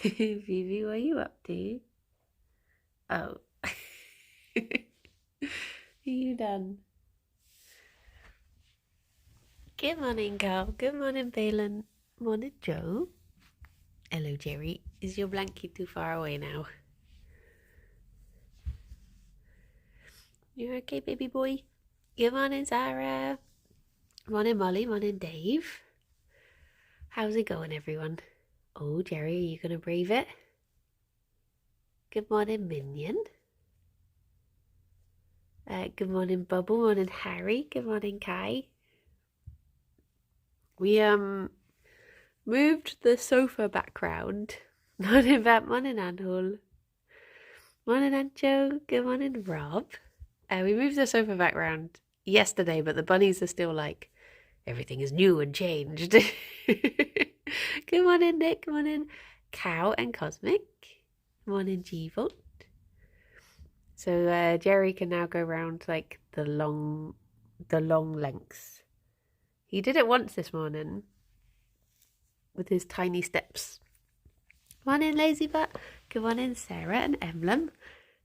Vivi, what are you up to? Oh. Are you done? Good morning, Carl. Good morning, Balin. Morning, Joe. Hello, Gerry. Is your blanket too far away now? You okay, baby boy? Good morning, Sarah. Morning, Molly. Morning, Dave. How's it going, everyone? Oh, Gerry, are you going to brave it? Good morning, Minion. Good morning, Bubble. Morning, Harry. Good morning, Kai. We moved the sofa background. Morning, Bat. Morning, Anhol. Morning, Ancho. Good morning, Rob. We moved the sofa background yesterday, but the bunnies are still like, everything is new and changed. Good morning, Nick. Good morning, Cow and Cosmic. Good morning, G-Volt. So Gerry can now go around like the long lengths. He did it once this morning with his tiny steps. Morning, Lazy Butt. Good morning, Sarah and Emblem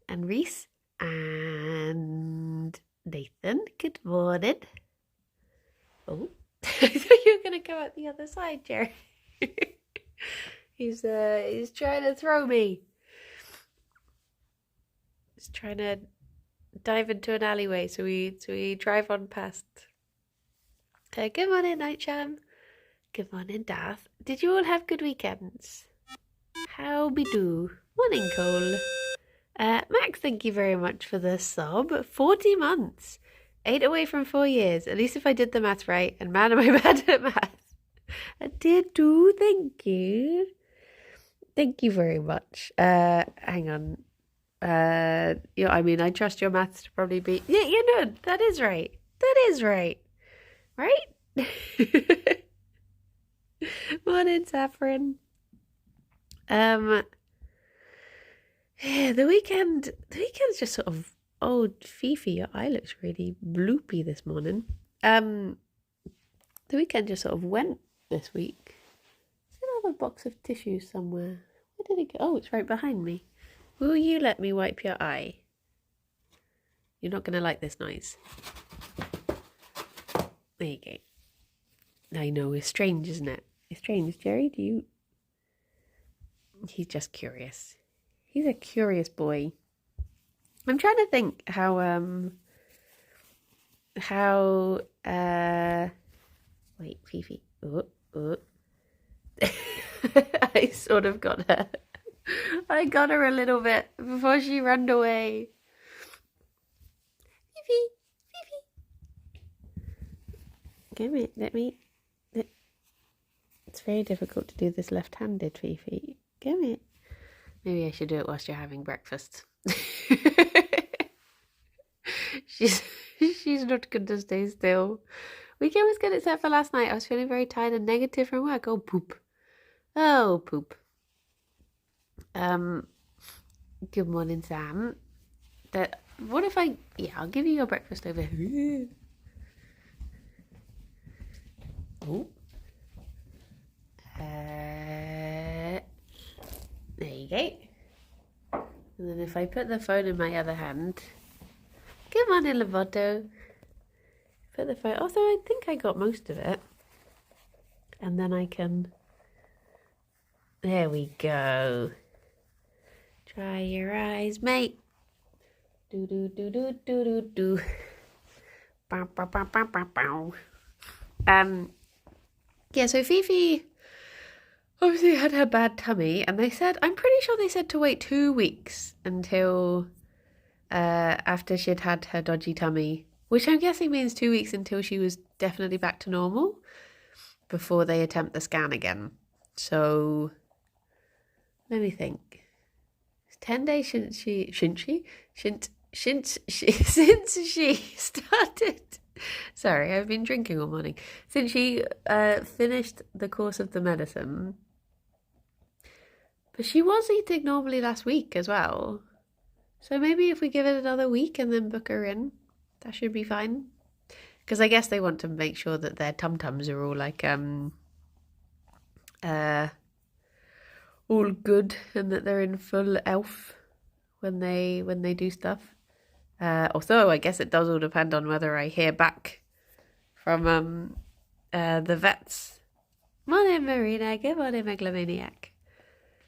and Reese and Nathan. Good morning. Oh, I thought you were going to go out the other side, Gerry. He's trying to throw me. He's trying to dive into an alleyway, so we drive on past. Good morning, Nightsham. Good morning, Darth. Did you all have good weekends? How be do? Morning, Cole. Max, thank you very much for the sub. 40 months. 8 away from 4 years. At least if I did the math right. And man, am I bad at math. I did do. Thank you. Thank you very much. Hang on. Yeah, I mean, I trust your maths to probably be... Yeah, you know, that is right. That is right. Right? Morning, Saffron. Yeah, the weekend's just sort of... Oh, Fifi, your eye looks really bloopy this morning. The weekend just sort of went this week. There's another box of tissues somewhere. Where did it go? Oh, it's right behind me. Will you let me wipe your eye? You're not going to like this noise. There you go. I know, it's strange, isn't it? It's strange. Gerry, do you... He's just curious. He's a curious boy. I'm trying to think how wait, Fifi. Oh. I sort of got her. I got her a little bit before she ran away. Fifi. Let me. It's very difficult to do this left-handed, Fifi. Give me. Maybe I should do it whilst you're having breakfast. She's not going to stay still. Weekend was good except for last night. I was feeling very tired and negative from work. Oh, poop. Oh, poop. Good morning, Sam. What if I... Yeah, I'll give you your breakfast over here. Oh. There you go. And then if I put the phone in my other hand... Good morning, Lovato. Put the phone... Although I think I got most of it. And then I can... There we go. Dry your eyes, mate. Do do do do do do do. Bow, bow, bow, bow, bow, bow. Yeah, so Fifi obviously had her bad tummy, and they said, I'm pretty sure they said to wait 2 weeks until after she'd had her dodgy tummy, which I'm guessing means 2 weeks until she was definitely back to normal before they attempt the scan again. So let me think. 10 days since she started. Sorry, I've been drinking all morning. Since she finished the course of the medicine. But she was eating normally last week as well. So maybe if we give it another week and then book her in, that should be fine. Because I guess they want to make sure that their tum-tums are all like, all good and that they're in full elf when they do stuff. Although I guess it does all depend on whether I hear back from the vets. Morning, Marina. Good morning, Megalomaniac.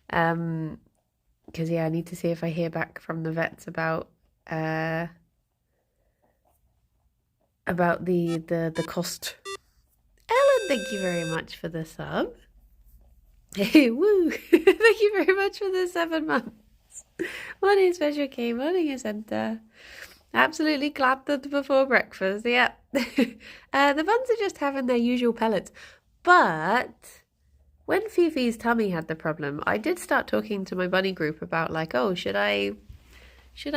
Because I need to see if I hear back from the vets about the cost. Ellen, thank you very much for the sub. Woo! Thank you very much for the 7 months. Morning, Special K. Morning, Ascenta. Absolutely clapped before breakfast. Yeah. The buns are just having their usual pellets. But when Fifi's tummy had the problem, I did start talking to my bunny group about like, oh, should I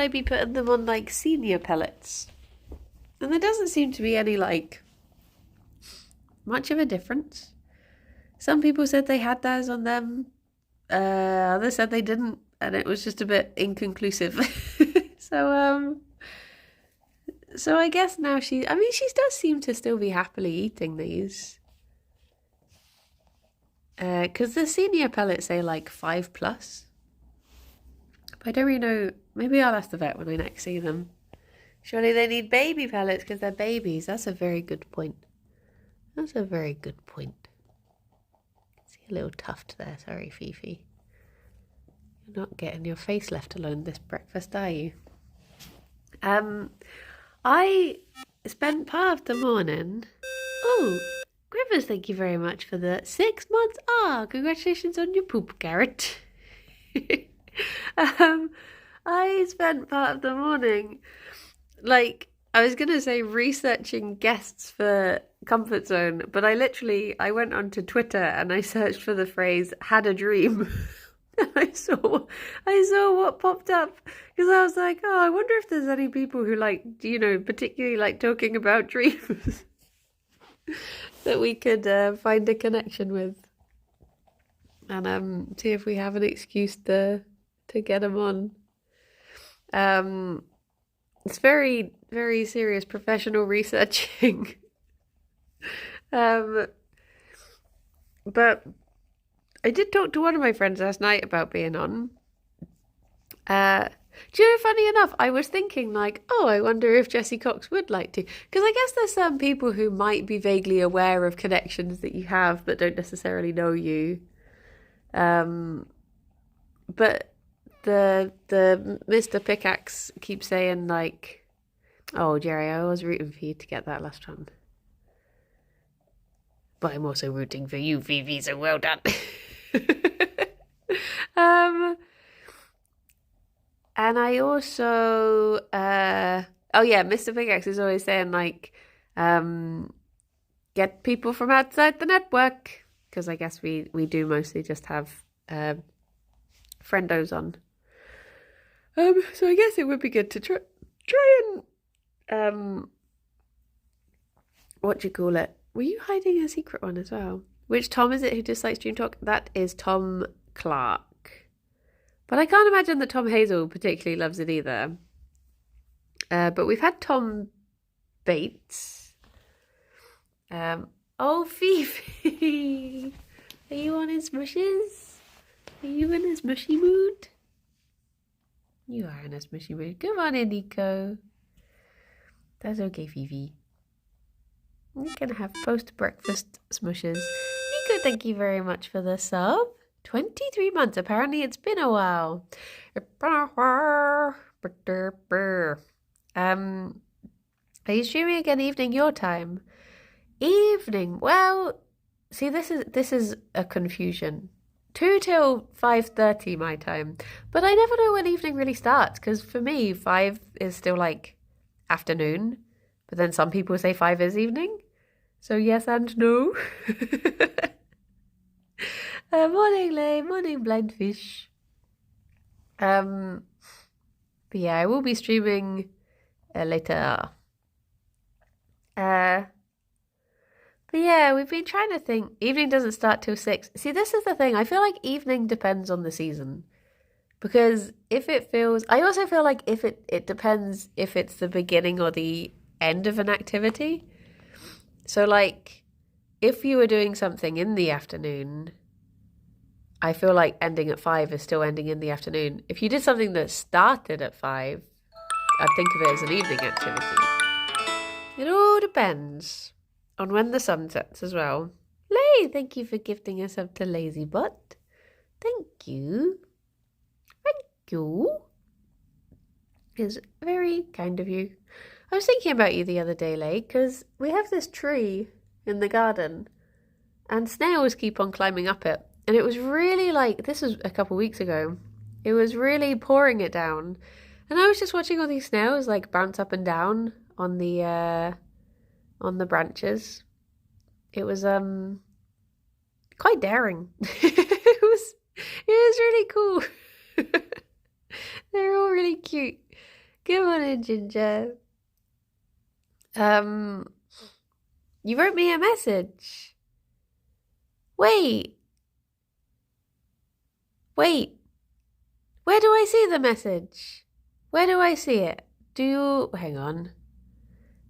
be putting them on like senior pellets? And there doesn't seem to be any like much of a difference. Some people said they had theirs on them. Others said they didn't, and it was just a bit inconclusive. So I guess now she does seem to still be happily eating these. Because the senior pellets say like 5+. But I don't really know. Maybe I'll ask the vet when I next see them. Surely they need baby pellets because they're babies. That's a very good point. That's a very good point. See a little tuft there. Sorry, Fifi. You're not getting your face left alone this breakfast, are you? I spent part of the morning... Oh, Grievous, thank you very much for the 6 months. Congratulations on your poop, Garrett. I spent part of the morning, like, I was going to say researching guests for Comfort Zone, but I went onto Twitter and I searched for the phrase, had a dream. And I saw what popped up, because I was like, oh, I wonder if there's any people who like, particularly like talking about dreams that we could find a connection with, and see if we have an excuse to get them on. It's very, very serious professional researching. But I did talk to one of my friends last night about being on. Do you know, funny enough, I was thinking like, oh, I wonder if Jessie Cox would like to. Because I guess there's some people who might be vaguely aware of connections that you have but don't necessarily know you. But the Mr. Pickaxe keeps saying like, oh, Gerry, I was rooting for you to get that last one. But I'm also rooting for you, Vivi, so well done. And I also, Mr. Pickaxe is always saying like, get people from outside the network, because I guess we do mostly just have friendos on. So I guess it would be good to try and what do you call it? Were you hiding a secret one as well? Which Tom is it who dislikes Dream Talk? That is Tom Clark. But I can't imagine that Tom Hazel particularly loves it either. But we've had Tom Bates. Oh, Fifi! Are you on his mushes? Are you in his mushy mood? You are in a mushy mood. Come on in, Nico. That's okay, Fifi. You can have post-breakfast smushes. Nico, thank you very much for the sub. 23 months. Apparently it's been a while. Are you streaming again evening your time? Evening. Well, see, this is a confusion. 2 till 5:30 my time. But I never know when evening really starts, because for me 5 is still like afternoon. But then some people say 5 is evening. So yes and no. Morning, Lay. Morning, Blindfish. But yeah, I will be streaming later. But yeah, we've been trying to think. Evening doesn't start till 6. See, this is the thing. I feel like evening depends on the season. Because if it feels... I also feel like if it depends if it's the beginning or the end of an activity. So like, if you were doing something in the afternoon... I feel like ending at 5 is still ending in the afternoon. If you did something that started at 5, I'd think of it as an evening activity. It all depends on when the sun sets as well. Lay, thank you for gifting us up to Lazy Butt. Thank you. Thank you. It's very kind of you. I was thinking about you the other day, Lay, because we have this tree in the garden and snails keep on climbing up it. And it was really like, this was a couple weeks ago, it was really pouring it down. And I was just watching all these snails like bounce up and down on the branches. It was quite daring. It was really cool. They're all really cute. Good morning, Ginger. You wrote me a message. Wait. Where do I see the message? Where do I see it? Hang on.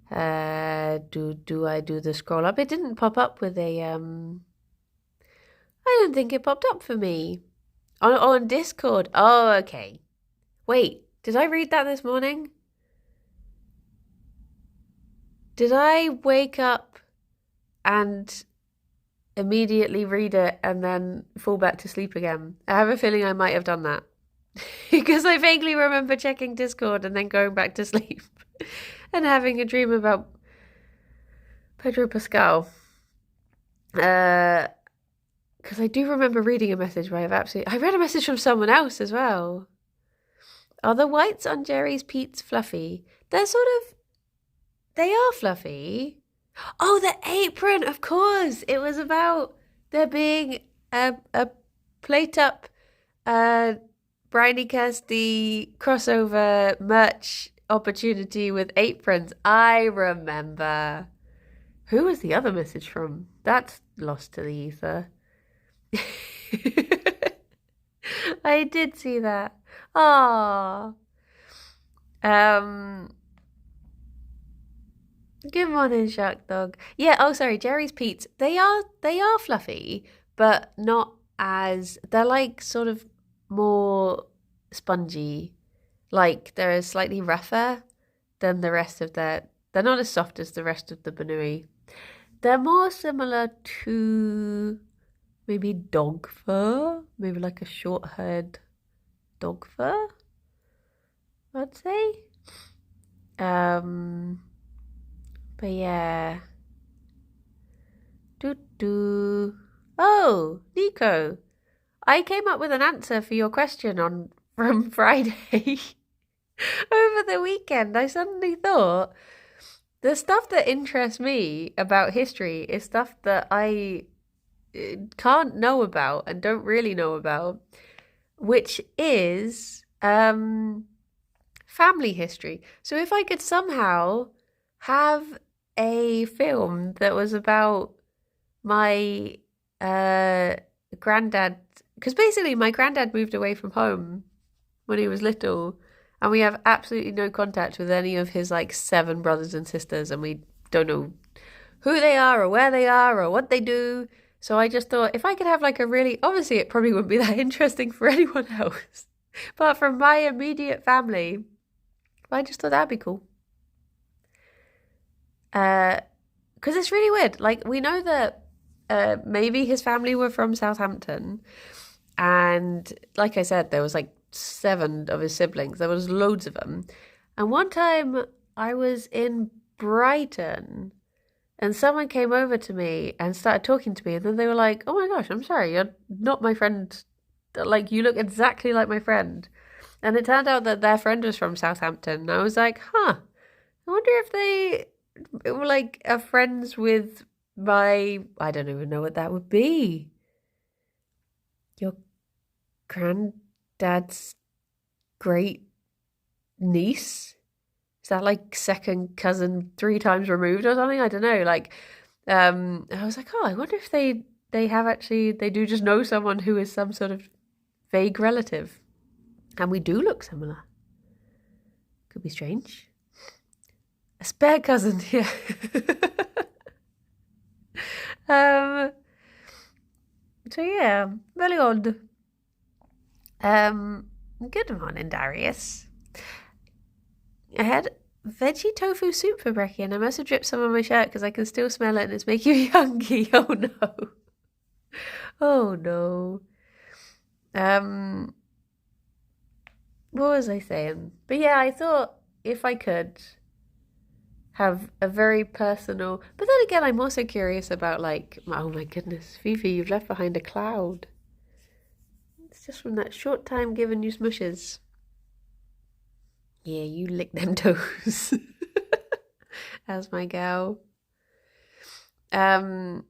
Do I do the scroll up? It didn't pop up with a, I don't think it popped up for me. On Discord. Oh, okay. Wait, did I read that this morning? Did I wake up and immediately read it and then fall back to sleep again? I have a feeling I might have done that. Because I vaguely remember checking Discord and then going back to sleep and having a dream about Pedro Pascal. Because I do remember reading a message where I read a message from someone else as well. Are the whites on Gerry's Pete's fluffy? They are fluffy. Oh, the apron, of course. It was about there being a plate up Briny Kirsty crossover merch opportunity with aprons. I remember. Who was the other message from? That's lost to the ether. I did see that. Ah. Good morning, Shark Dog. Yeah, oh sorry, Gerry's Pete's. They are fluffy, but not as they're like sort of more spongy. Like they're slightly rougher than the rest of they're not as soft as the rest of the Banui. They're more similar to maybe dog fur, maybe like a short-haired dog fur, I'd say. But yeah. Oh, Nico. I came up with an answer for your question from Friday. Over the weekend, I suddenly thought the stuff that interests me about history is stuff that I can't know about and don't really know about, which is family history. So if I could somehow have a film that was about my granddad, because basically my granddad moved away from home when he was little, and we have absolutely no contact with any of his like 7 brothers and sisters, and we don't know who they are or where they are or what they do. So I just thought if I could have like a really, obviously it probably wouldn't be that interesting for anyone else, but from my immediate family, I just thought that'd be cool. Because it's really weird. Like, we know that maybe his family were from Southampton. And like I said, there was like 7 of his siblings. There was loads of them. And one time I was in Brighton and someone came over to me and started talking to me. And then they were like, oh my gosh, I'm sorry, you're not my friend. Like, you look exactly like my friend. And it turned out that their friend was from Southampton. And I was like, I wonder if they were like are friends with I don't even know what that would be. Your granddad's great niece? Is that like second cousin 3 times removed or something? I don't know. Like, I was like, I wonder if they do just know someone who is some sort of vague relative. And we do look similar. Could be strange. A spare cousin, yeah. 'Cause So yeah, very odd. Good morning, Darius. I had veggie tofu soup for brekkie and I must have dripped some on my shirt because I can still smell it and it's making me hungry. Oh no. Oh no. What was I saying? But yeah, I thought if I could have a very personal, but then again, I'm also curious about like, oh my goodness, Fifi, you've left behind a cloud. It's just from that short time giving you smushes. Yeah, you lick them toes. As my gal. Yeah,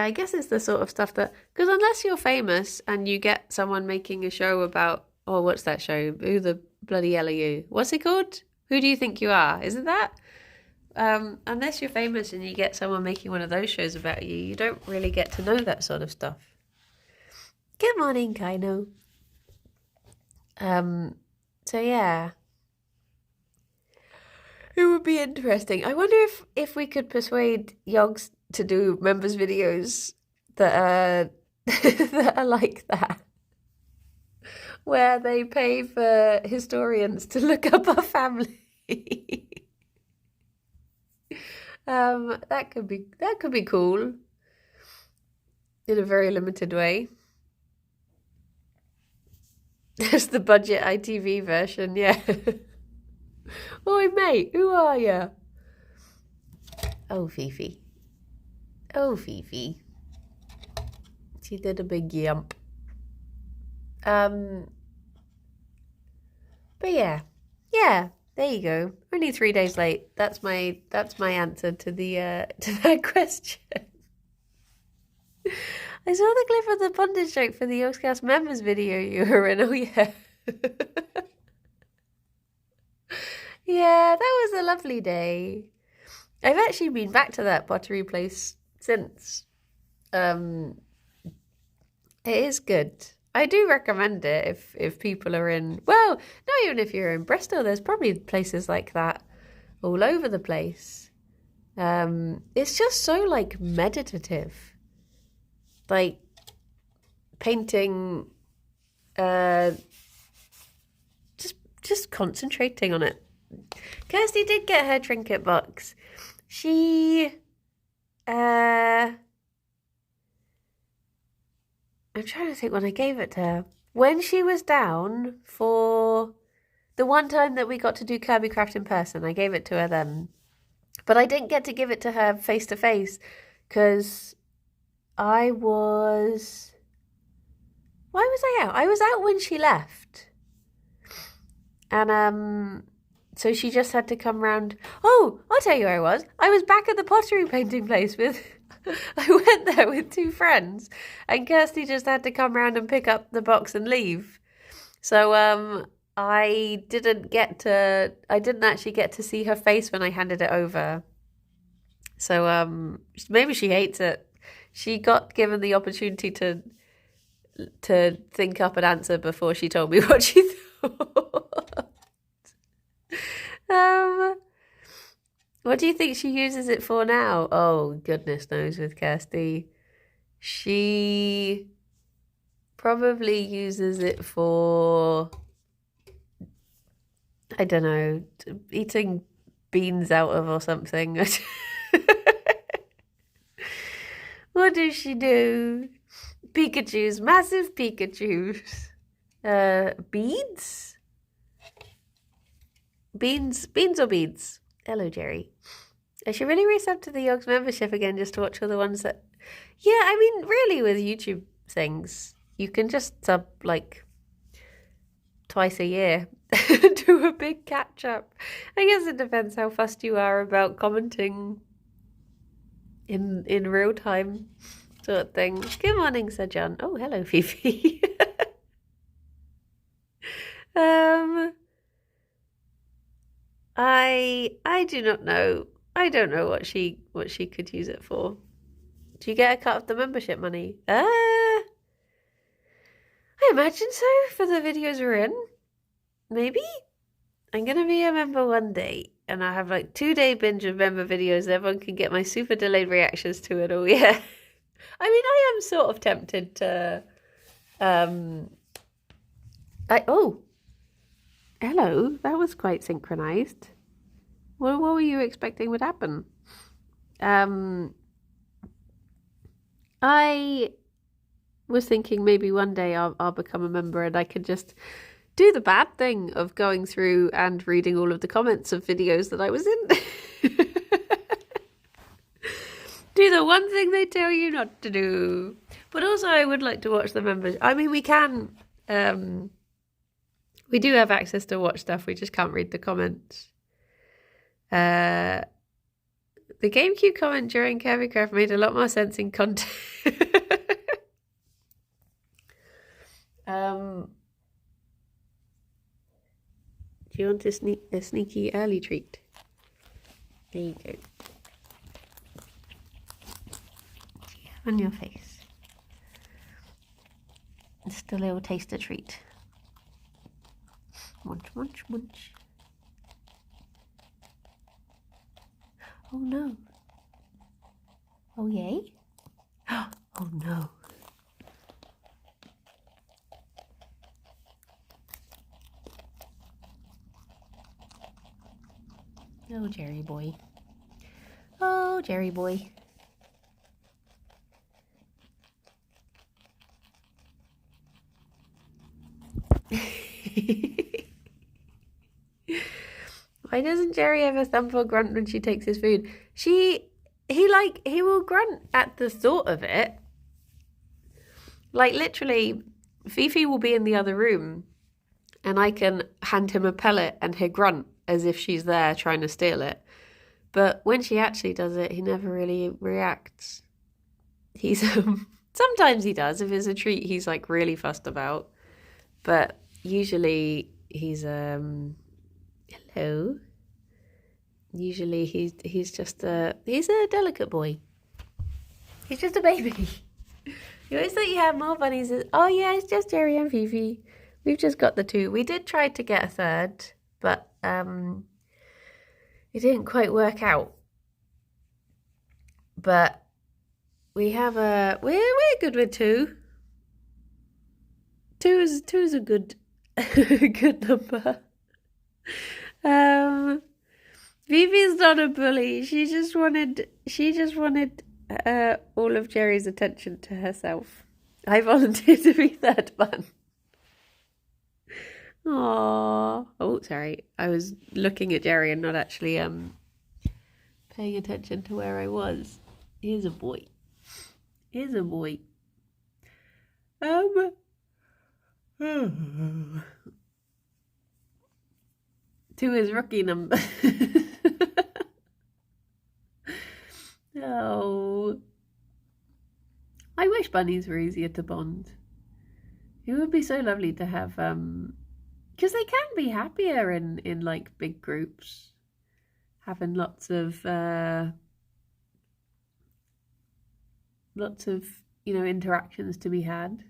I guess it's the sort of stuff that, because unless you're famous and you get someone making a show about, oh, what's that show? Who the bloody hell are you? What's it called? Who do you think you are? Isn't that? Unless you're famous and you get someone making one of those shows about you, you don't really get to know that sort of stuff. Good morning, Kaino. So yeah. It would be interesting. I wonder if we could persuade Yogs to do members videos that are that are like that, where they pay for historians to look up our family. That could be cool in a very limited way. There's the budget ITV version, yeah. Oi, mate, who are you? Oh, Fifi. Oh, Fifi. She did a big yump. But yeah. Yeah, there you go. Only 3 days late. That's my answer to the to that question. I saw the clip of the pundit joke for the Yogscast members video you were in. Oh yeah. Yeah, that was a lovely day. I've actually been back to that pottery place since. It is good. I do recommend it if people are in, well, not even if you're in Bristol, there's probably places like that all over the place. It's just so like meditative. Like painting, just concentrating on it. Kirsty did get her trinket box. She, I'm trying to think when I gave it to her. When she was down for the one time that we got to do Kirby Craft in person, I gave it to her then. But I didn't get to give it to her face to face because I was... Why was I out? I was out when she left. And so she just had to come round. Oh, I'll tell you where I was. I was back at the pottery painting place with... I went there with 2 friends and Kirsty just had to come round and pick up the box and leave. So I didn't actually get to see her face when I handed it over. So maybe she hates it. She got given the opportunity to think up an answer before she told me what she thought. What do you think she uses it for now? Oh, goodness knows with Kirsty. She probably uses it for, I don't know, eating beans out of or something. What does she do? Pikachus, massive Pikachus. Beads? Beans or beads? Hello, Gerry. I should really resub to the Yogs membership again just to watch all the ones that... Yeah, I mean, really with YouTube things, you can just sub like twice a year. Do a big catch up. I guess it depends how fussed you are about commenting in real time sort of thing. Good morning, Sir John. Oh, hello, Fifi. I do not know. I don't know what she could use it for. Do you get a cut of the membership money? I imagine so for the videos we're in. Maybe? I'm gonna be a member one day and I have like 2-day binge of member videos. Everyone can get my super delayed reactions to it all, yeah. I mean, I am sort of tempted to. Oh, hello. That was quite synchronized. What were you expecting would happen? I was thinking maybe one day I'll become a member and I could just do the bad thing of going through and reading all of the comments of videos that I was in. Do the one thing they tell you not to do. But also I would like to watch the members. I mean, we can, we do have access to watch stuff. We just can't read the comments. The GameCube comment during Kirby Craft made a lot more sense in context. Do you want a sneaky early treat? There you go. On your face. Just a little taster treat. Munch, munch, munch. Oh no. Oh yay? Oh no. Oh, Gerry boy. Oh, Gerry boy. Why doesn't Gerry ever thump or grunt when she takes his food? He will grunt at the thought of it. Like literally, Fifi will be in the other room and I can hand him a pellet and he'll grunt as if she's there trying to steal it. But when she actually does it, he never really reacts. He's sometimes he does. If it's a treat, he's like really fussed about. But usually he's hello. Usually he's just he's a delicate boy. He's just a baby. You always thought you had more bunnies. Oh yeah, it's just Gerry and Fifi. We've just got the two. We did try to get a third, but it didn't quite work out. But we have we're good with two. Two is a good good number. Vivi's not a bully. She just wanted all of Gerry's attention to herself. I volunteered to be third bun. Aww. Oh, sorry. I was looking at Gerry and not actually paying attention to where I was. Here's a boy. Here's a boy. To his rookie number. Oh. I wish bunnies were easier to bond. It would be so lovely to have because they can be happier in like big groups, having lots of interactions to be had.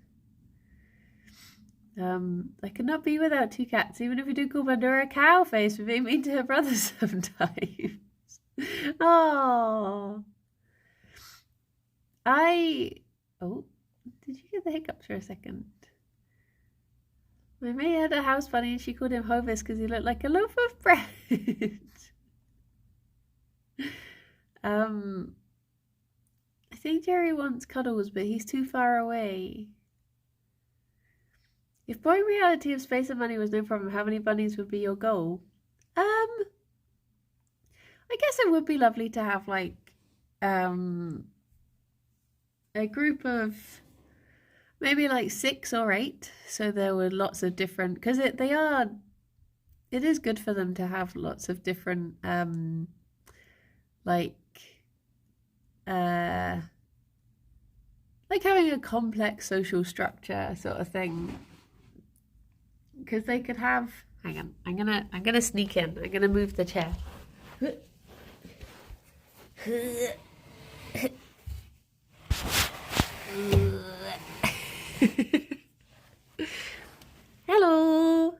I could not be without two cats, even if you do call Bandura a cow face for being mean to her brother sometimes. Oh, did you get the hiccups for a second? My mate had a house bunny and she called him Hovis because he looked like a loaf of bread. I think Gerry wants cuddles, but he's too far away. If boring reality of space and money was no problem, how many bunnies would be your goal? I guess it would be lovely to have like a group of maybe like 6 or 8. So there were lots of different, because it is good for them to have lots of different like having a complex social structure sort of thing. Because they could have. Hang on, I'm gonna sneak in. I'm gonna move the chair. Hello.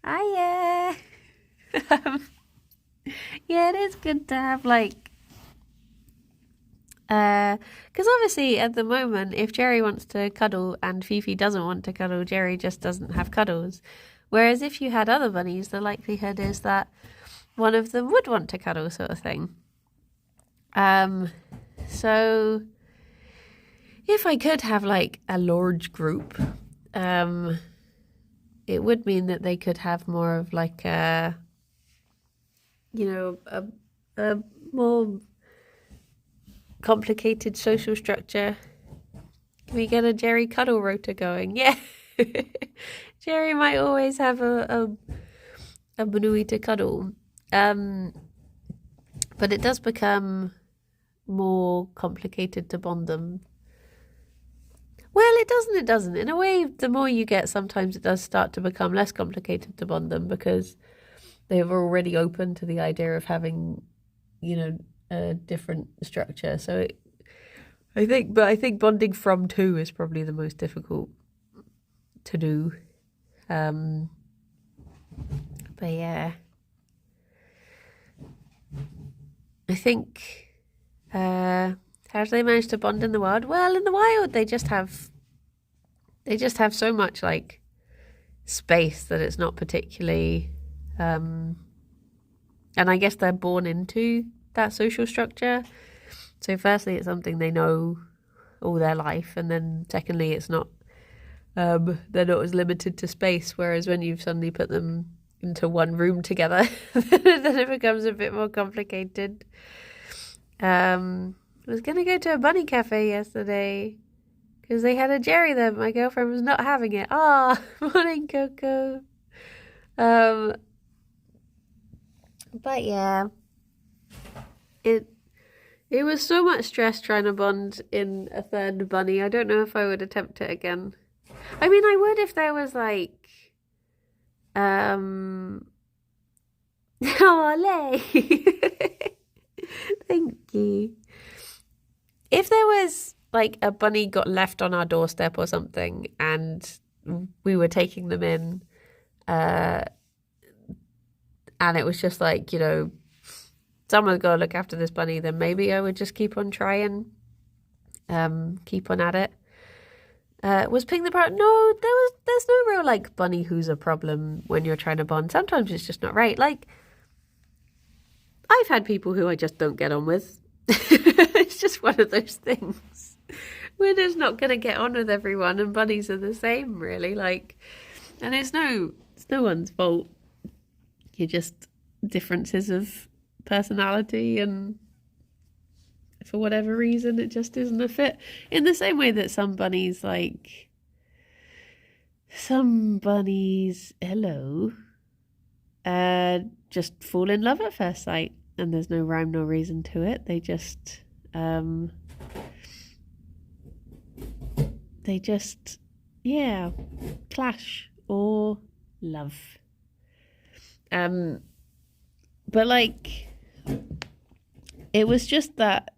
Hiya. Yeah, it is good to have like Because obviously at the moment, if Gerry wants to cuddle and Fifi doesn't want to cuddle, Gerry just doesn't have cuddles. Whereas if you had other bunnies, the likelihood is that one of them would want to cuddle, sort of thing. So if I could have like a large group, it would mean that they could have more of like a more complicated social structure. Can we get a Gerry cuddle rota going? Yeah. Gerry might always have a Banui to cuddle. But it does become more complicated to bond them. Well, it doesn't. In a way, the more you get, sometimes it does start to become less complicated to bond them because they're already open to the idea of having, a different structure. So I think bonding from two is probably the most difficult to do. But yeah, I think how do they manage to bond in the wild? Well, in the wild they just have so much like space that it's not particularly and I guess they're born into that social structure. So firstly, it's something they know all their life, and then secondly, it's not they're not as limited to space. Whereas when you've suddenly put them into one room together, then it becomes a bit more complicated. I was gonna go to a bunny cafe yesterday because they had a Gerry there, but my girlfriend was not having it. Morning, Coco. But yeah, it was so much stress trying to bond in a third bunny. I don't know if I would attempt it again. I mean, I would if there was like, oh, thank you. If there was like a bunny got left on our doorstep or something, and we were taking them in, and it was just like, someone's got to look after this bunny, then maybe I would just keep on trying, keep on at it. Was Ping the parrot? No, there's no real like bunny who's a problem when you're trying to bond. Sometimes it's just not right. Like, I've had people who I just don't get on with. It's just one of those things. We're just not going to get on with everyone, and bunnies are the same, really. Like, and it's no one's fault. You're just differences of personality, and for whatever reason it just isn't a fit. In the same way that some bunnies just fall in love at first sight, and there's no rhyme nor reason to it. They just clash or love. But like, it was just that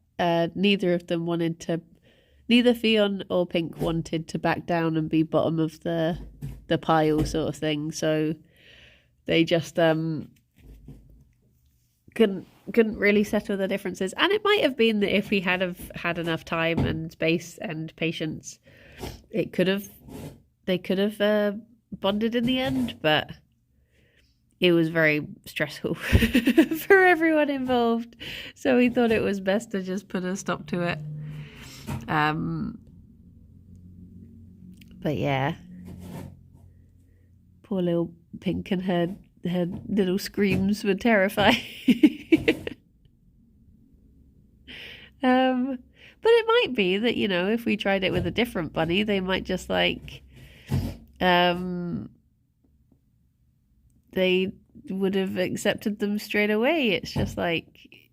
neither Ffion or Pink wanted to back down and be bottom of the pile sort of thing. So they just couldn't really settle the differences. And it might have been that if we had had enough time and space and patience, they could have bonded in the end, but it was very stressful for everyone involved. So we thought it was best to just put a stop to it. But yeah, poor little Pink and her little screams were terrifying. But it might be that, if we tried it with a different bunny, they might just like, they would have accepted them straight away. It's just like,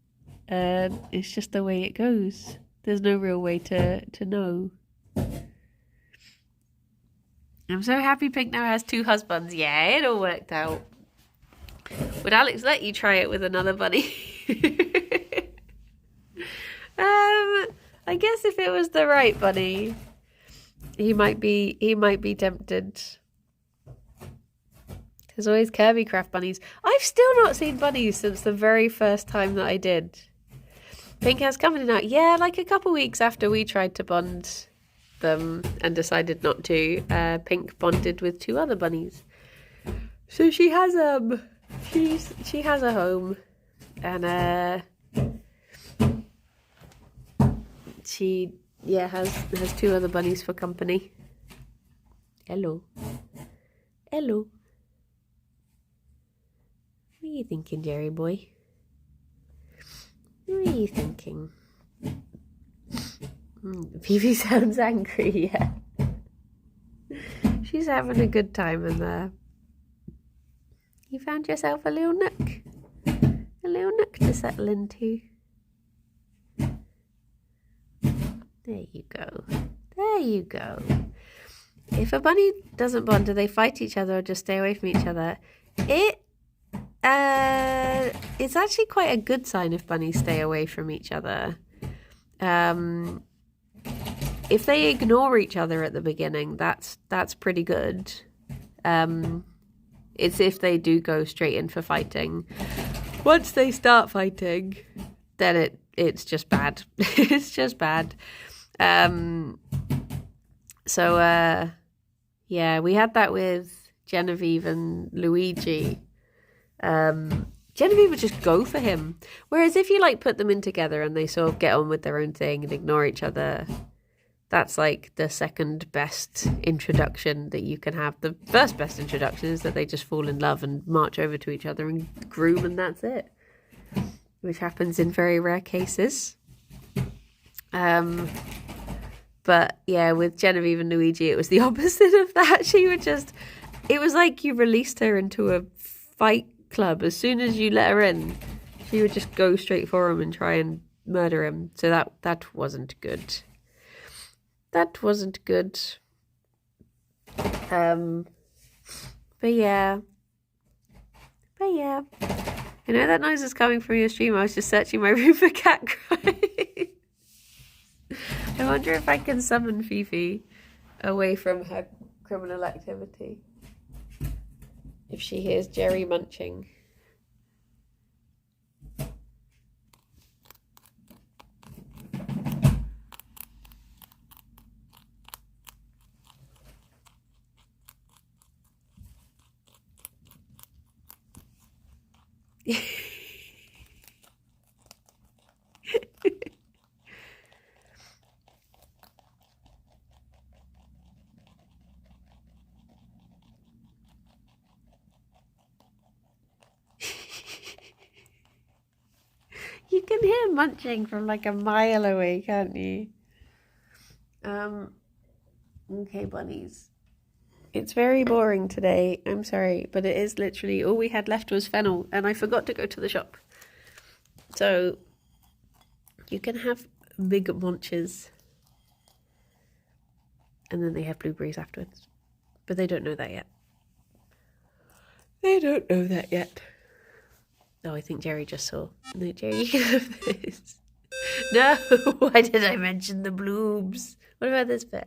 it's just the way it goes. There's no real way to know. I'm so happy Pink now has 2 husbands. Yeah, it all worked out. Would Alex let you try it with another bunny? I guess if it was the right bunny, he might be tempted. There's always Kirby Craft bunnies. I've still not seen bunnies since the very first time that I did. Pink has company now. Yeah, like a couple weeks after we tried to bond them and decided not to, Pink bonded with 2 other bunnies. So she has she has a home, and she has 2 other bunnies for company. Hello. Hello. What are you thinking, Gerry boy? What are you thinking? Phoebe sounds angry, yeah. She's having a good time in there. You found yourself a little nook. A little nook to settle into. There you go. There you go. If a bunny doesn't bond, do they fight each other or just stay away from each other? It's actually quite a good sign if bunnies stay away from each other. If they ignore each other at the beginning, that's pretty good. It's if they do go straight in for fighting. Once they start fighting, then it's just bad. It's just bad. Yeah, we had that with Genevieve and Luigi. Genevieve would just go for him. Whereas if you like put them in together and they sort of get on with their own thing and ignore each other, that's like the second best introduction that you can have. The first best introduction is that they just fall in love and march over to each other and groom, and that's it. Which happens in very rare cases. But yeah, with Genevieve and Luigi, it was the opposite of that. It was like you released her into a fight club. As soon as you let her in, she would just go straight for him and try and murder him. So that wasn't good. That wasn't good. But yeah. I know that noise is coming from your stream. I was just searching my room for cat cries. I wonder if I can summon Fifi away from her criminal activity. If she hears Gerry munching. You can hear munching from like a mile away, can't you? Okay, bunnies. It's very boring today. I'm sorry, but it is literally all we had left was fennel, and I forgot to go to the shop. So you can have big munches, and then they have blueberries afterwards. But they don't know that yet. They don't know that yet. Oh, I think Gerry just saw. No, Gerry, you can have this. No, why did I mention the bloobs? What about this bit?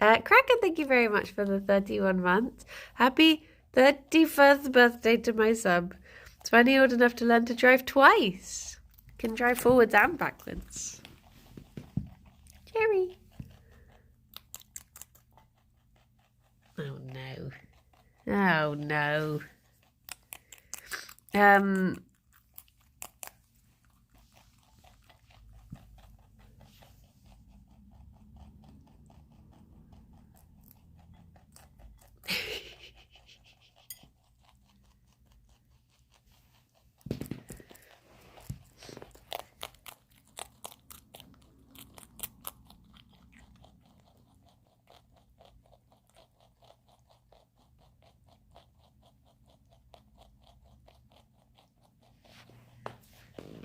Cracker, thank you very much for the 31 months. Happy 31st birthday to my sub. It's finally old enough to learn to drive twice. Can drive forwards and backwards. Gerry. Oh no. Oh no.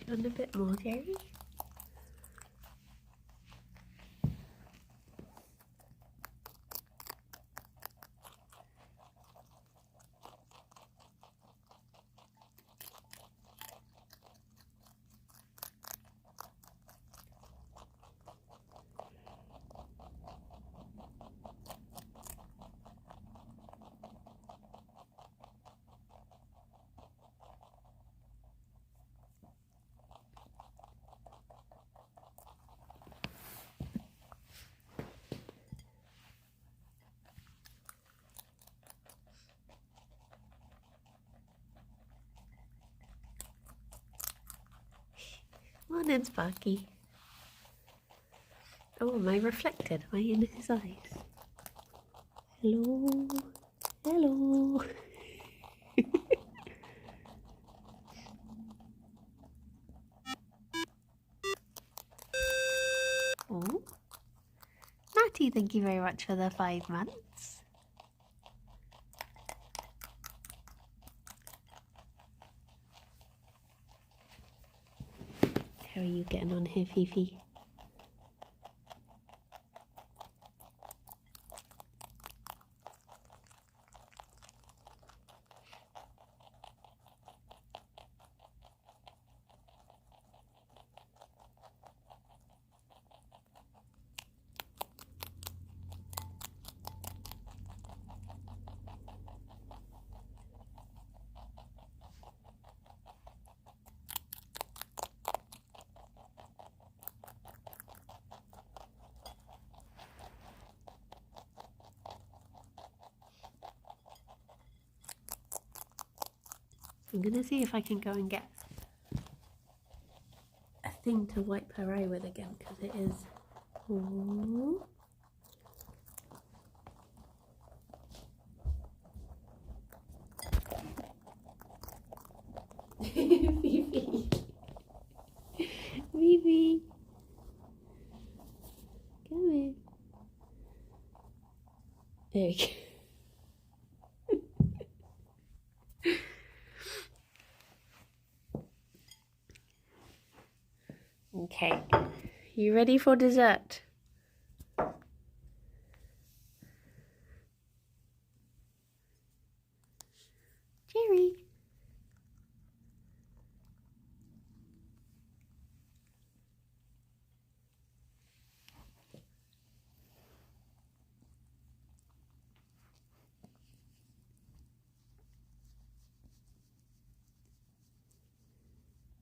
Want a bit more, Gerry? on in, Sparky. Oh, am I reflected? Am I in his eyes? Hello. Hello. Oh. Matty, thank you very much for the 5 months. How are you getting on here, Fifi? I'm gonna see if I can go and get a thing to wipe her eye with again, because it is. Oh. Fifi. Fifi. Come in. There you go. Okay, you ready for dessert? Gerry.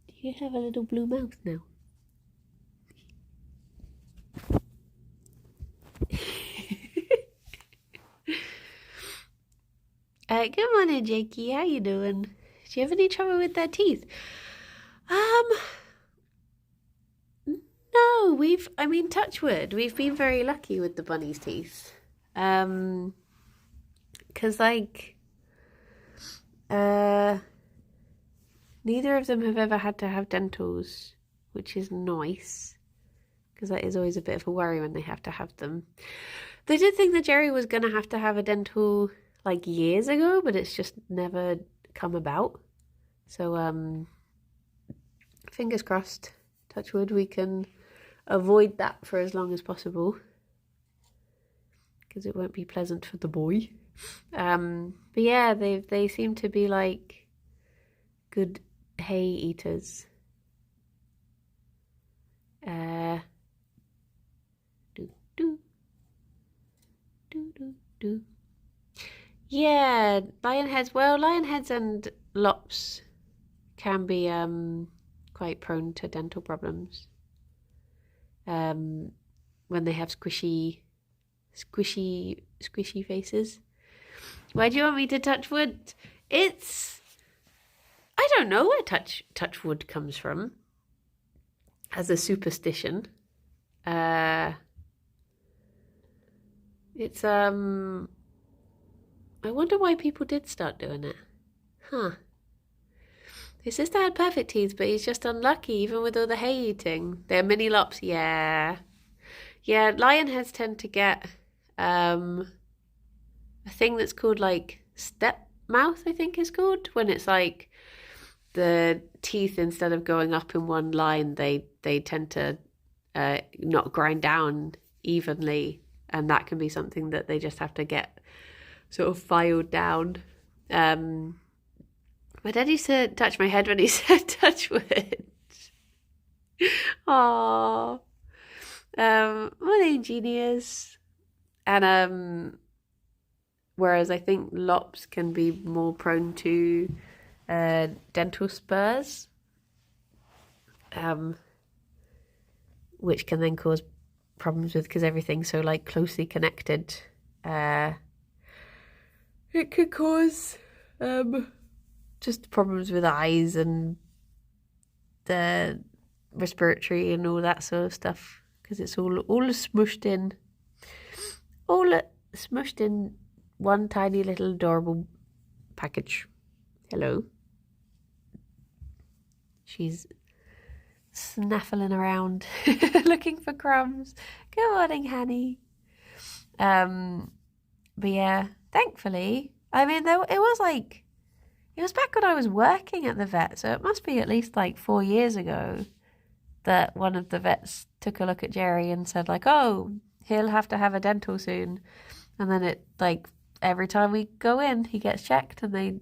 Do you have a little blue mouth now? Good morning, Jakey. How you doing? Do you have any trouble with their teeth? No, touch wood. We've been very lucky with the bunny's teeth. 'Cause neither of them have ever had to have dentals, which is nice, because that is always a bit of a worry when they have to have them. They did think that Gerry was going to have a dental like years ago, but it's just never come about. So fingers crossed, touch wood, we can avoid that for as long as possible, because it won't be pleasant for the boy. But yeah, they seem to be like good hay eaters. Yeah, lionheads and lops can be quite prone to dental problems. When they have squishy faces. Why do you want me to touch wood? I don't know where touch wood comes from as a superstition. I wonder why people did start doing it. Huh. His sister had perfect teeth, but he's just unlucky, even with all the hay eating. They're mini lops, yeah. Yeah, lionheads tend to get a thing that's called like step mouth, I think is called, when it's like the teeth, instead of going up in one line, they tend to not grind down evenly, and that can be something that they just have to get sort of filed down. My dad used to touch my head when he said touch wood. Aww. Well, they ingenious. And whereas I think lops can be more prone to dental spurs, which can then cause problems with, because everything's so like closely connected. It could cause just problems with eyes and the respiratory and all that sort of stuff, because it's all smushed in, smushed in one tiny little adorable package. Hello. She's snaffling around looking for crumbs. Good morning, Hanny. But yeah, thankfully, I mean, it was back when I was working at the vet, so it must be at least like 4 years ago that one of the vets took a look at Gerry and said like, oh, he'll have to have a dental soon. And then it like every time we go in, he gets checked and they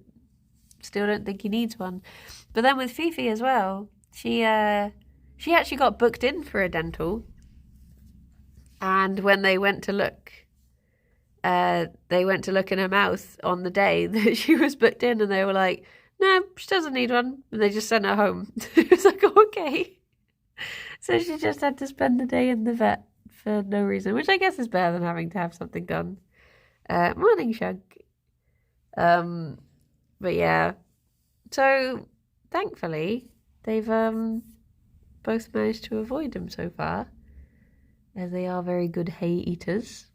still don't think he needs one. But then with Fifi as well, she actually got booked in for a dental. And when they went to look in her mouth on the day that she was booked in, and they were like, no, she doesn't need one. And they just sent her home. It was like, oh, okay. So she just had to spend the day in the vet for no reason, which I guess is better than having to have something done. Morning, Shug. But yeah. So thankfully, they've both managed to avoid them so far, as they are very good hay eaters.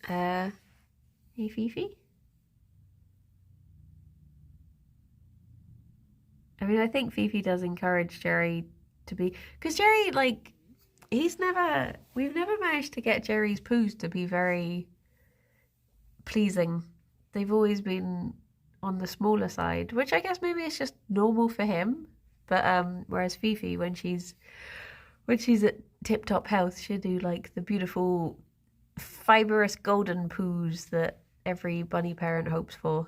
Hey, Fifi? I mean, I think Fifi does encourage Gerry to be... Because Gerry, like, we've never managed to get Gerry's poos to be very pleasing. They've always been on the smaller side, which I guess maybe it's just normal for him. But whereas Fifi, when she's at tip-top health, she'll do, like, the beautiful fibrous golden poos that every bunny parent hopes for.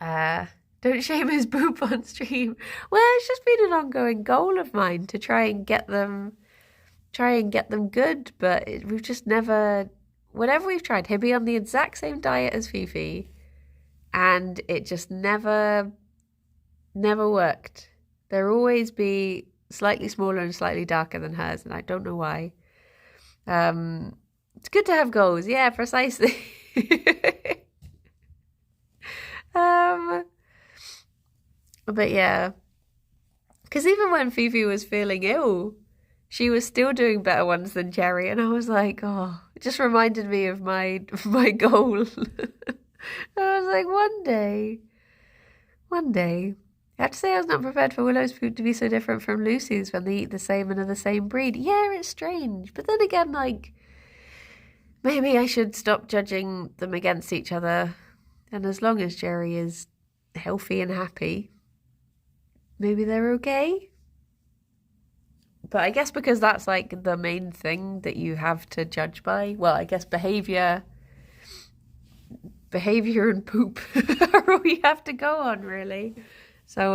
Don't shame his poop on stream. Well, it's just been an ongoing goal of mine to try and get them good, but we've just never, whenever we've tried, he'll be on the exact same diet as Fifi, and it just never worked. There'll always be slightly smaller and slightly darker than hers, and I don't know why. It's good to have goals. Yeah, precisely. But yeah, because even when Fifi was feeling ill, she was still doing better ones than Gerry, and I was like, oh, it just reminded me of my goal. I was like, one day. I have to say I was not prepared for Willow's food to be so different from Lucy's when they eat the same and are the same breed. Yeah, it's strange. But then again, like, maybe I should stop judging them against each other. And as long as Gerry is healthy and happy, maybe they're okay. But I guess because that's like the main thing that you have to judge by. Well, I guess behavior and poop are all you have to go on, really. So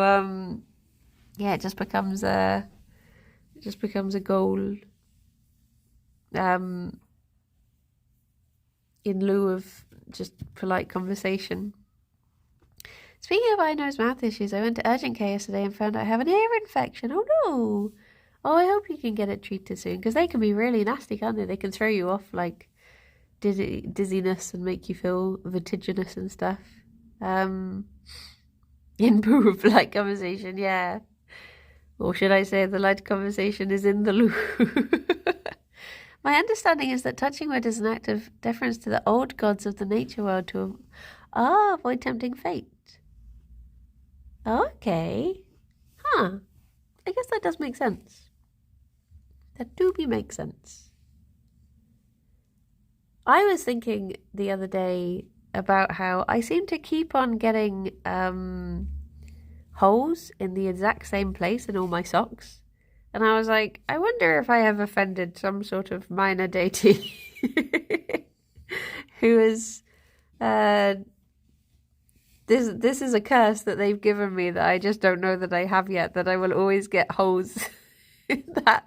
yeah, it just becomes a goal in lieu of just polite conversation. Speaking of eye, nose, mouth issues, I went to urgent care yesterday and found out I have an ear infection. Oh no! Oh, I hope you can get it treated soon, because they can be really nasty, can't they? They can throw you off like dizziness and make you feel vertiginous and stuff. In poop, light conversation, yeah. Or should I say the light conversation is in the loo? My understanding is that touching wood is an act of deference to the old gods of the nature world to avoid tempting fate. Okay. Huh. I guess that does make sense. That do make sense. I was thinking the other day about how I seem to keep on getting holes in the exact same place in all my socks. And I was like, I wonder if I have offended some sort of minor deity who is... This is a curse that they've given me that I just don't know that I have yet, that I will always get holes in that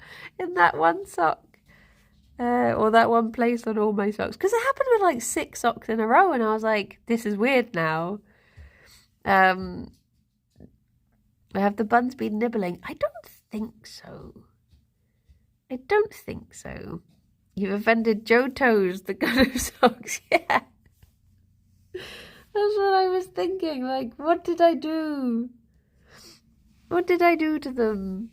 one sock. Or that one place on all my socks. Because it happened with like 6 socks in a row, and I was like, this is weird now. Have the buns been nibbling? I don't think so. You've offended Joe Toes, the god of socks. Yeah. That's what I was thinking. Like, what did I do? What did I do to them?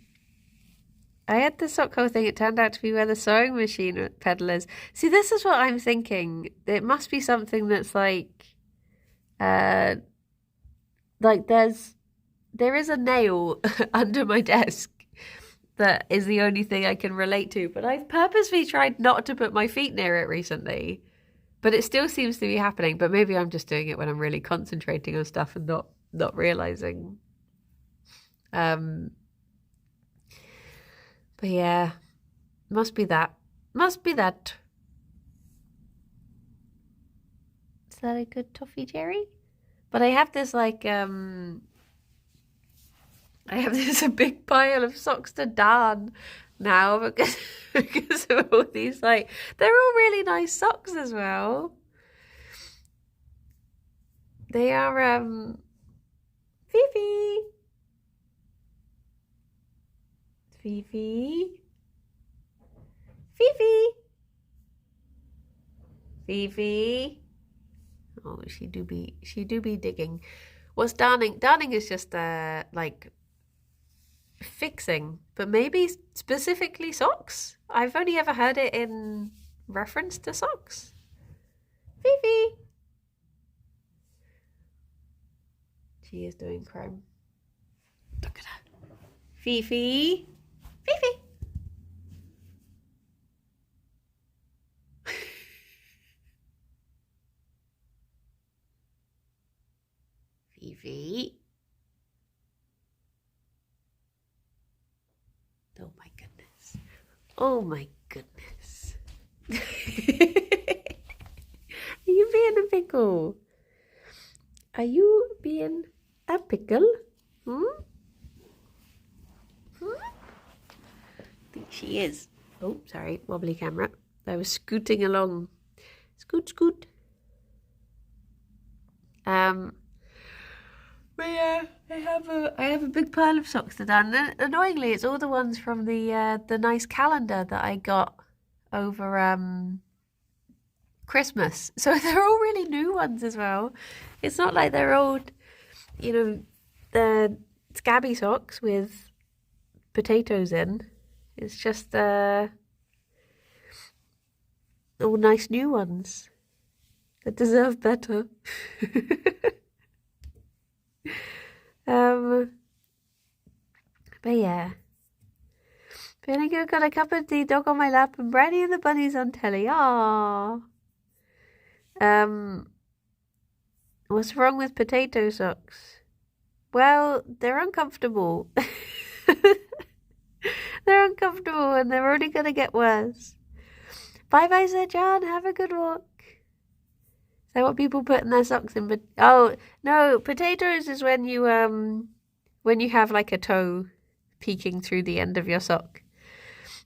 I had the sock hole thing. It turned out to be where the sewing machine pedal is. See, this is what I'm thinking. It must be something that's uh, like there is a nail under my desk that is the only thing I can relate to. But I've purposely tried not to put my feet near it recently. But it still seems to be happening. But maybe I'm just doing it when I'm really concentrating on stuff and not realizing. But yeah, must be that. Must be that. Is that a good toffee, Gerry? But I have this I have this a big pile of socks to darn now because of all these they're all really nice socks as well. They are Fifi. Fifi. Fifi. Fifi. Oh, she do be digging. What's darning? Darning is just fixing, but maybe specifically socks. I've only ever heard it in reference to socks. Fifi. She is doing crime. Look at her. Fifi. Fifi. Fifi. Oh my goodness. Oh my goodness. Are you being a pickle? Are you being a pickle? Hmm? Hmm? I think she is. Oh, sorry, wobbly camera. I was scooting along. Scoot, scoot. But yeah, I have a big pile of socks to darn. Annoyingly, it's all the ones from the nice calendar that I got over Christmas. So they're all really new ones as well. It's not like they're old, the scabby socks with potatoes in. It's just all nice new ones that deserve better. But yeah. Feeling good, got a cup of tea, dog on my lap, and Brandy and the bunnies on telly. Aww. What's wrong with potato socks? Well, they're uncomfortable. They're uncomfortable and they're only going to get worse. Bye-bye, Sir John. Have a good walk. Is that what people put in their socks in? But oh, no, potatoes is when you have like a toe peeking through the end of your sock.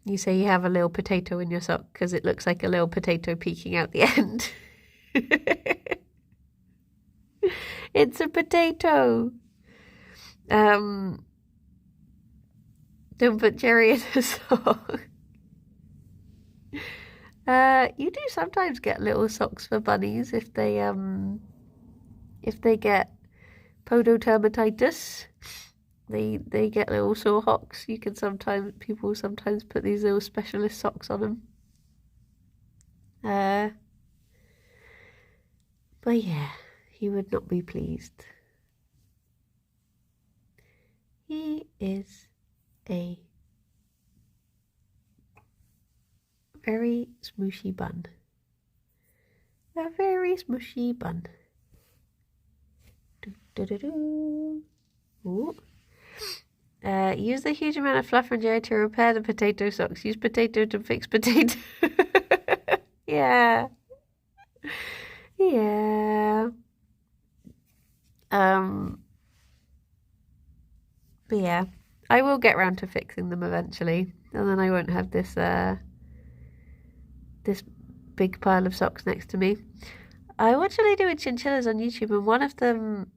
You say you have a little potato in your sock because it looks like a little potato peeking out the end. It's a potato. Don't put Gerry in a sock. You do sometimes get little socks for bunnies if they get pododermatitis. They get little sore hocks. People sometimes put these little specialist socks on them. But yeah, he would not be pleased. He is a very smooshy bun. A very smooshy bun. Ooh. Use the huge amount of fluff and Gerry to repair the potato socks. Use potato to fix potato. Yeah. Yeah. But yeah, I will get round to fixing them eventually, and then I won't have this this big pile of socks next to me. I watched a lady with chinchillas on YouTube, and one of them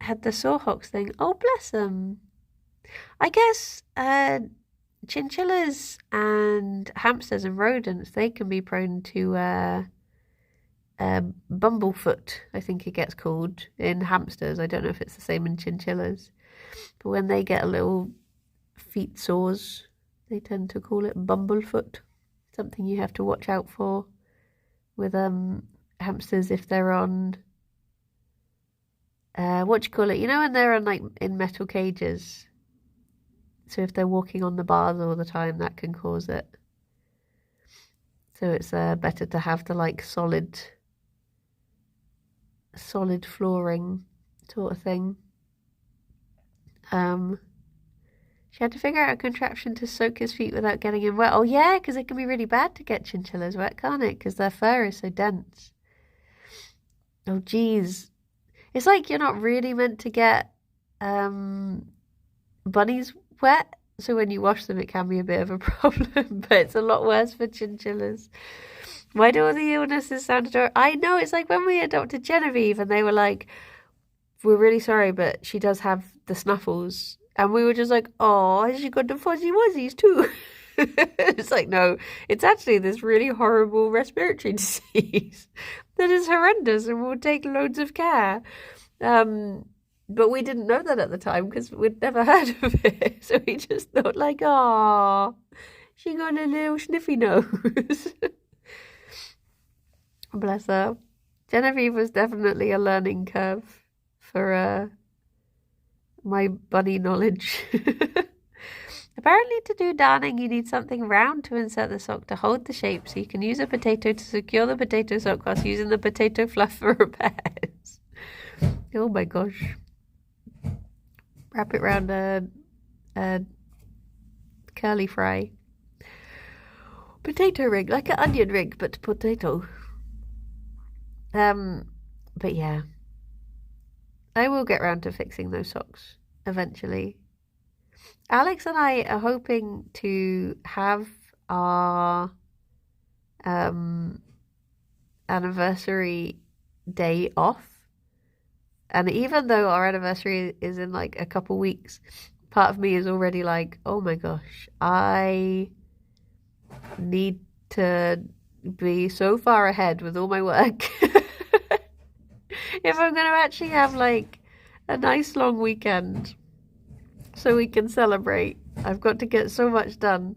had the sore hocks thing. Oh, bless them. I guess chinchillas and hamsters and rodents, they can be prone to bumblefoot, I think it gets called, in hamsters. I don't know if it's the same in chinchillas. But when they get a little feet sores, they tend to call it bumblefoot. Something you have to watch out for with hamsters if they're on what do you call it? You know when they're on like in metal cages. So if they're walking on the bars all the time, that can cause it. So it's better to have the like solid flooring sort of thing. She had to figure out a contraption to soak his feet without getting him wet. Oh yeah, because it can be really bad to get chinchillas wet, can't it? Because their fur is so dense. Oh geez. It's like you're not really meant to get bunnies wet. So when you wash them, it can be a bit of a problem. But it's a lot worse for chinchillas. Why do all the illnesses sound adorable? I know, it's like when we adopted Genevieve and they were like, we're really sorry, but she does have the snuffles. And we were just like, oh, has she got the fuzzy wuzzies too? It's like, no, it's actually this really horrible respiratory disease that is horrendous and will take loads of care. But we didn't know that at the time because we'd never heard of it. So we just thought like, oh, she got a little sniffy nose. Bless her. Genevieve was definitely a learning curve for my bunny knowledge. Apparently to do darning you need something round to insert the sock to hold the shape so you can use a potato to secure the potato sock whilst using the potato fluff for repairs. Oh my gosh. Wrap it round a curly fry. Potato ring, like an onion ring, but potato. But yeah. I will get round to fixing those socks eventually. Alex and I are hoping to have our anniversary day off. And even though our anniversary is in like a couple weeks, part of me is already like, oh my gosh, I need to be so far ahead with all my work. If I'm going to actually have like a nice long weekend so we can celebrate, I've got to get so much done.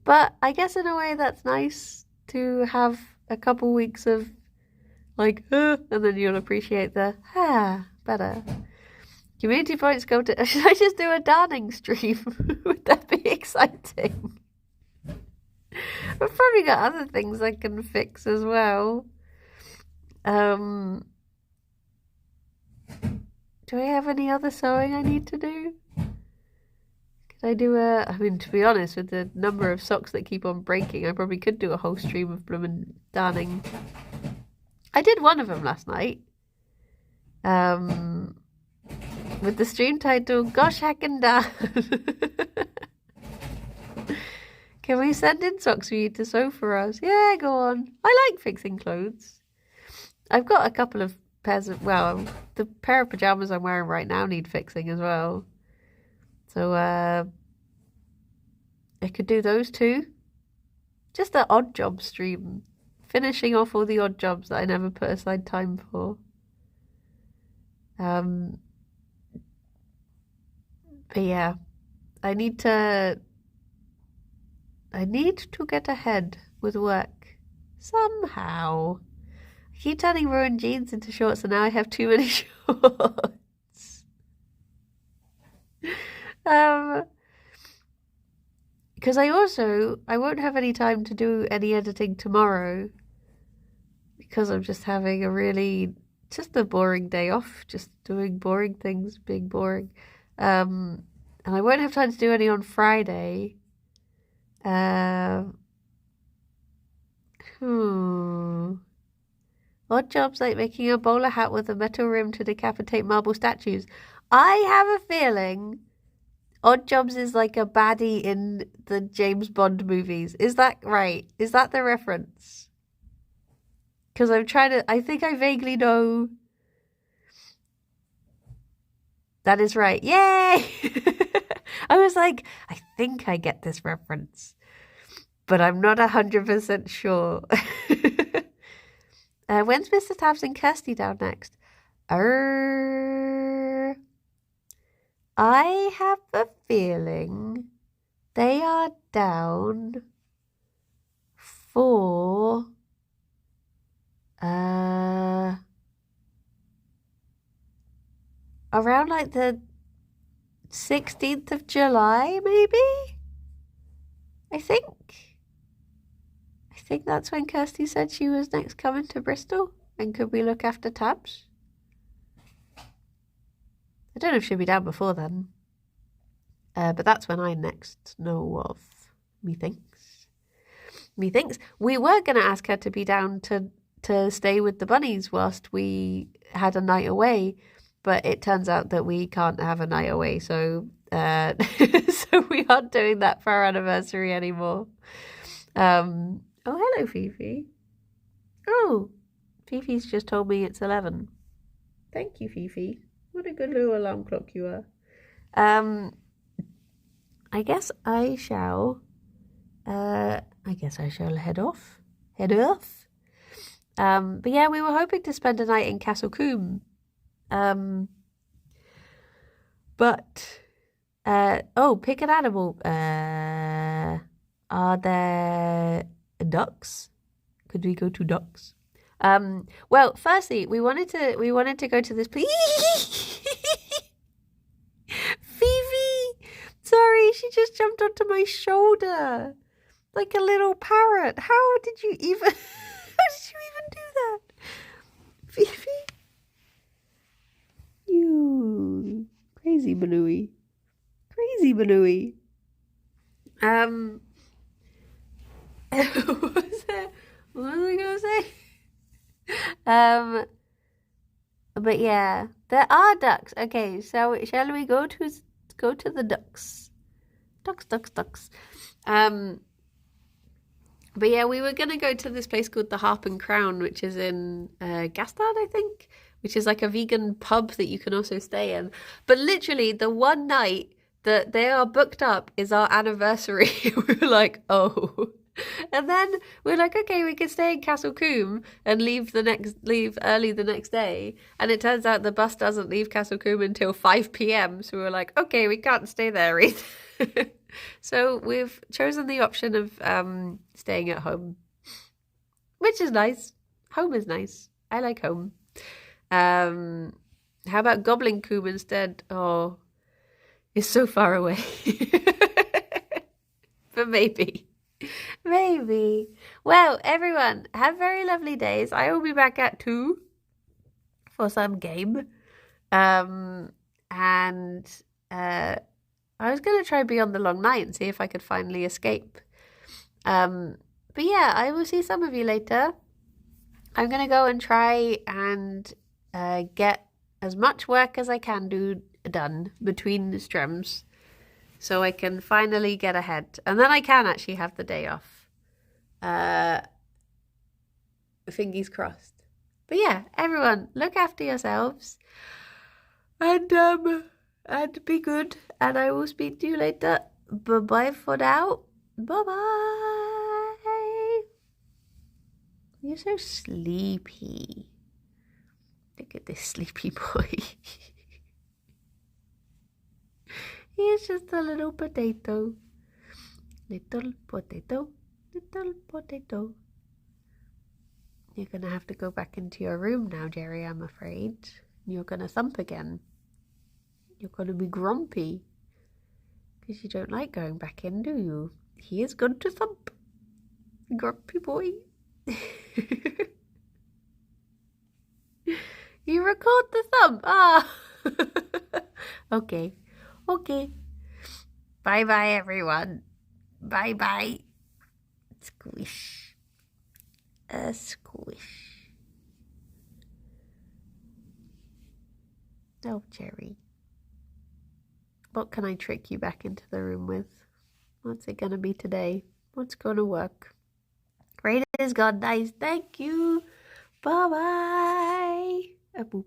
But I guess in a way that's nice to have a couple weeks of like, and then you'll appreciate the, better. Community points go to, should I just do a darning stream? Would that be exciting? I've probably got other things I can fix as well. Do I have any other sewing I need to do? Could I do I mean, to be honest, with the number of socks that keep on breaking, I probably could do a whole stream of bloomin' darning. I did one of them last night. With the stream title, Gosh Hackin' Darn. Can we send in socks for you to sew for us? Yeah, go on. I like fixing clothes. I've got a couple of pairs of, well, the pair of pajamas I'm wearing right now need fixing as well. So, I could do those too. Just an odd job stream. Finishing off all the odd jobs that I never put aside time for. But yeah, I need to get ahead with work somehow. I keep turning ruined jeans into shorts and now I have too many shorts. Because I won't have any time to do any editing tomorrow because I'm just having just a boring day off, just doing boring things, being boring. And I won't have time to do any on Friday. Odd jobs like making a bowler hat with a metal rim to decapitate marble statues. I have a feeling Odd Jobs is like a baddie in the James Bond movies. Is that right? Is that the reference? Because I think I vaguely know. That is right. Yay! I was like, I think I get this reference, but I'm not 100% sure. When's Mr. Tabs and Kirsty down next? I have a feeling they are down for around like the 16th of July, maybe? I think that's when Kirsty said she was next coming to Bristol. And could we look after Tabs? I don't know if she'll be down before then. But that's when I next know of, methinks. We were going to ask her to be down to stay with the bunnies whilst we had a night away. But it turns out that we can't have a night away. So, so we aren't doing that for our anniversary anymore. Oh, hello, Fifi. Oh, Fifi's just told me it's 11. Thank you, Fifi. What a good little alarm clock you are. I guess I shall head off. But yeah, we were hoping to spend a night in Castle Combe. But pick an animal. Are there ducks? Could we go to ducks? Well, firstly, we wanted to go to this place. Phoebe! Sorry, she just jumped onto my shoulder. Like a little parrot. How did you even do that? Phoebe? You crazy Balooey. What was I gonna say? But yeah, there are ducks. Okay, so shall we go to the ducks? Ducks. But yeah, we were gonna go to this place called the Harp and Crown, which is in Gastard, I think, which is like a vegan pub that you can also stay in. But literally, the one night that they are booked up is our anniversary. We were like, oh. And then we're like, okay, we can stay in Castle Combe and leave early the next day. And it turns out the bus doesn't leave Castle Combe until 5 p.m. So we were like, okay, we can't stay there either. So we've chosen the option of staying at home, which is nice. Home is nice. I like home. How about Goblin Combe instead? Oh, it's so far away. But maybe. Well, everyone, have very lovely days. I will be back at 2 for some game. And I was going to try Beyond the Long Night and see if I could finally escape. But yeah, I will see some of you later. I'm going to go and try and get as much work as I can done between the streams, so I can finally get ahead. And then I can actually have the day off. Fingers crossed. But yeah, everyone, look after yourselves. And be good. And I will speak to you later. Bye-bye for now. Bye-bye. You're so sleepy. Look at this sleepy boy. He's just a little potato. Little potato. You're going to have to go back into your room now, Gerry, I'm afraid. You're going to thump again. You're going to be grumpy. Because you don't like going back in, do you? He is good to thump. Grumpy boy. You record the thump. Ah. Okay. Bye-bye, everyone. Bye-bye. Squish. A squish. Oh, Gerry. What can I trick you back into the room with? What's it gonna be today? What's gonna work? Great is God, nice. Thank you. Bye-bye. A boop.